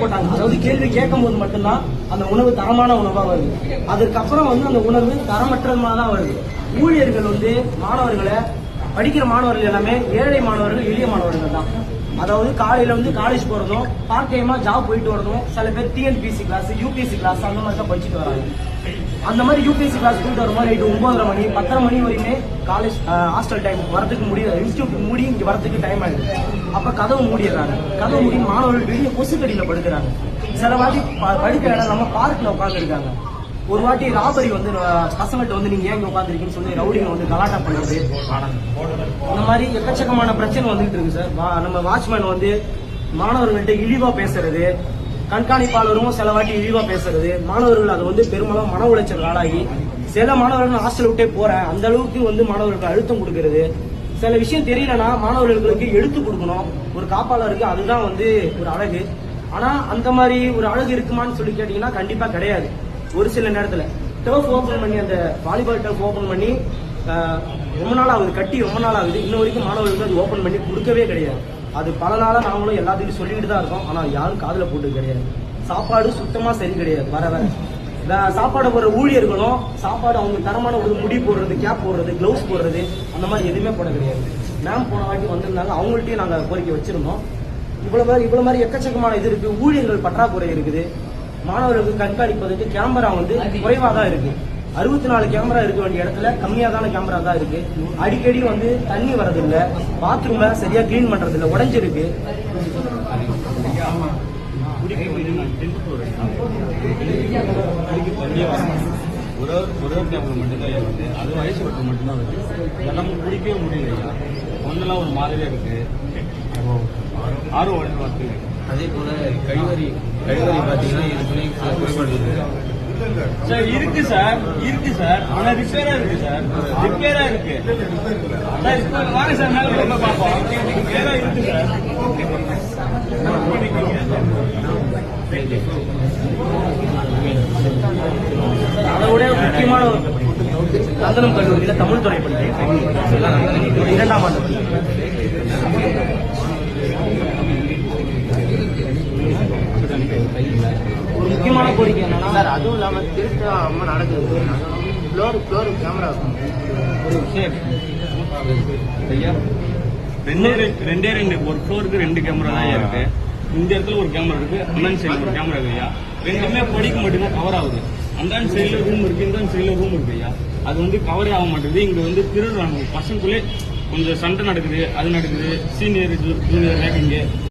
போட்டாங்க. அதாவது கேள்வி கேட்கும் போது மட்டும்தான் அந்த உணவு தரமான உணவா வருது. அதுக்கப்புறம் அந்த உணவு தரமற்றமா தான் வருது. ஊழியர்கள் மாணவர்களை படிக்கிற மாணவர்கள் எல்லாமே ஏழை மாணவர்கள், எளிய மாணவர்கள் தான். அதாவது காலையில காலேஜ் போறதும், பார்ட் டைமா ஜாப் போயிட்டு வரதும், சில பேர் டிஎன்பிசி கிளாஸ், யூபிஎஸ்சி கிளாஸ் அந்த மாதிரி தான் படிச்சுட்டு வராங்க. அந்த மாதிரி யூபிஎஸ்சி கிளாஸ் போயிட்டு வரும்போது நைட்டு 9:30 மணி 10:30 மணி வரையுமே காலேஜ் ஹாஸ்டல் டைம் வரதுக்கு முடியாது. இன்ஸ்டியூட் மூடி இங்க வரதுக்கு டைம் ஆயிடுது. அப்ப கதவு மூடிடுறாங்க. கதவு மூடி மாணவர்கள் வெளியே கொசுக்கடியில படுக்கிறாங்க. சில வாட்டி படிக்கிற இடம் நம்ம பார்க்ல உட்கார்ந்து இருக்காங்க. ஒரு வாட்டி ராபரி பசங்கள்ட்ட நீங்க ஏன் உட்காந்துருக்கீங்கன்னு சொல்லி ரவுடிங்க கலாட்டா பண்றது, இந்த மாதிரி எக்கச்சக்கமான பிரச்சனை வந்துட்டு இருக்கு சார். நம்ம வாட்ச்மேன் மாணவர்கள்ட்ட இழிவா பேசுறது, கண்காணிப்பாளரும் சில வாட்டி இழிவா பேசுறது, மாணவர்கள் அது பெரும்பாலும் மன உளைச்சல் ஆளாகி சில மாணவர்கள் ஹாஸ்டல் விட்டே போறேன் அந்த அளவுக்கு மாணவர்களுக்கு அழுத்தம் கொடுக்கறது. சில விஷயம் தெரியலன்னா மாணவர்களுக்கு எடுத்து கொடுக்கணும். ஒரு காப்பாளருக்கு அதுதான் ஒரு அழகு. ஆனா அந்த மாதிரி ஒரு அழகு இருக்குமான்னு சொல்லி கேட்டீங்கன்னா கண்டிப்பா கிடையாது. ஒரு சில நேரத்துல டர்ஃப் ஓபன் பண்ணி, அந்த வாலிபால் டர்ஃப் ஓபன் பண்ணி ரொம்ப நாள் ஆகுது, கட்டி ரொம்ப நாள் ஆகுது. இன்ன வரைக்கும் மாணவர்களுக்கு அது ஓபன் பண்ணி கொடுக்கவே கிடையாது. அது பல நாளா நாங்களும் எல்லாத்தையும் சொல்லிட்டு தான் இருக்கோம். ஆனா யாரும் காதுல போட்டு கிடையாது. சாப்பாடு சுத்தமா சரி கிடையாது. வர சாப்பாடு போடுற ஊழியர்களும் சாப்பாடு அவங்க தரமான ஒரு முடி போடுறது, கேப் போடுறது, கிளவுஸ் போடுறது அந்த மாதிரி எதுவுமே போட கிடையாது. மேம் போன வாட்டி வந்திருந்தாங்க, அவங்கள்ட்டையும் நாங்க கோரிக்கை வச்சிருந்தோம். இவ்வளவு மாதிரி எக்கச்சக்கமான இது இருக்கு. ஊழியர்கள் பற்றாக்குறை இருக்குது. மாணவர்களுக்கு கண்காணிப்பதற்கு கேமரா குறைவா தான் இருக்கு. 64 கேமரா இருக்க வேண்டிய இடத்துல கம்மியாதான கேமரா தான் இருக்கு. அடிக்கடி தண்ணி வரதில்லை, பாத்ரூம்ல சரியா கிளீன் பண்றது இல்லை, உடைஞ்சிருக்கு. ஒரே கேமரா மட்டும்தான் இருக்கு. அது வயசு மட்டும் மட்டும்தான் இருக்கு. இதெல்லாம் குடிக்கவே முடியல. ஒன்னெல்லாம் ஒரு மாதிரியா இருக்கு. ஆர்வம் வருது. அதே போல கழிவறை பாத்தீங்கன்னா சார் இருக்கு சார். ஆனா ரிப்பேரா இருக்கு சார். சார் வாங்க சார், மேல பார்ப்போம். ரிப்பேரா இருக்கு சார். அதை விட முக்கியமான நந்தனம் கல்லூரியில தமிழ் துறை படிக்கிறேன், 2ஆம் ஆண்டு. ஒரு முக்கியமான கோரிக்கை என்னன்னா சார், அதுவும் இல்லாம திருட்டு அம்மா நடக்குது. ஃப்ளோர் கேமரா ஒரு விஷயம் ஐயா, ரெண்டே ஒரு ஃப்ளோருக்கு 2 கேமரா தான் இருக்கு. இந்த இடத்துல ஒரு கேமரா இருக்கு, அந்த சைடுல ஒரு கேமரா இருக்கு ஐயா. ரெண்டுமே படிக்க மட்டும்தான் கவர் ஆகுது. அந்த சைடுல ரூம் இருக்கு, இந்த சைடுல ரூம் இருக்கு ஐயா. அது கவரே ஆக மாட்டேங்குது. இங்க திருடுறாங்க. பசங்களுக்குள்ளே கொஞ்சம் சண்டை நடக்குது, அது நடக்குது. Senior junior ரேக்கிங்க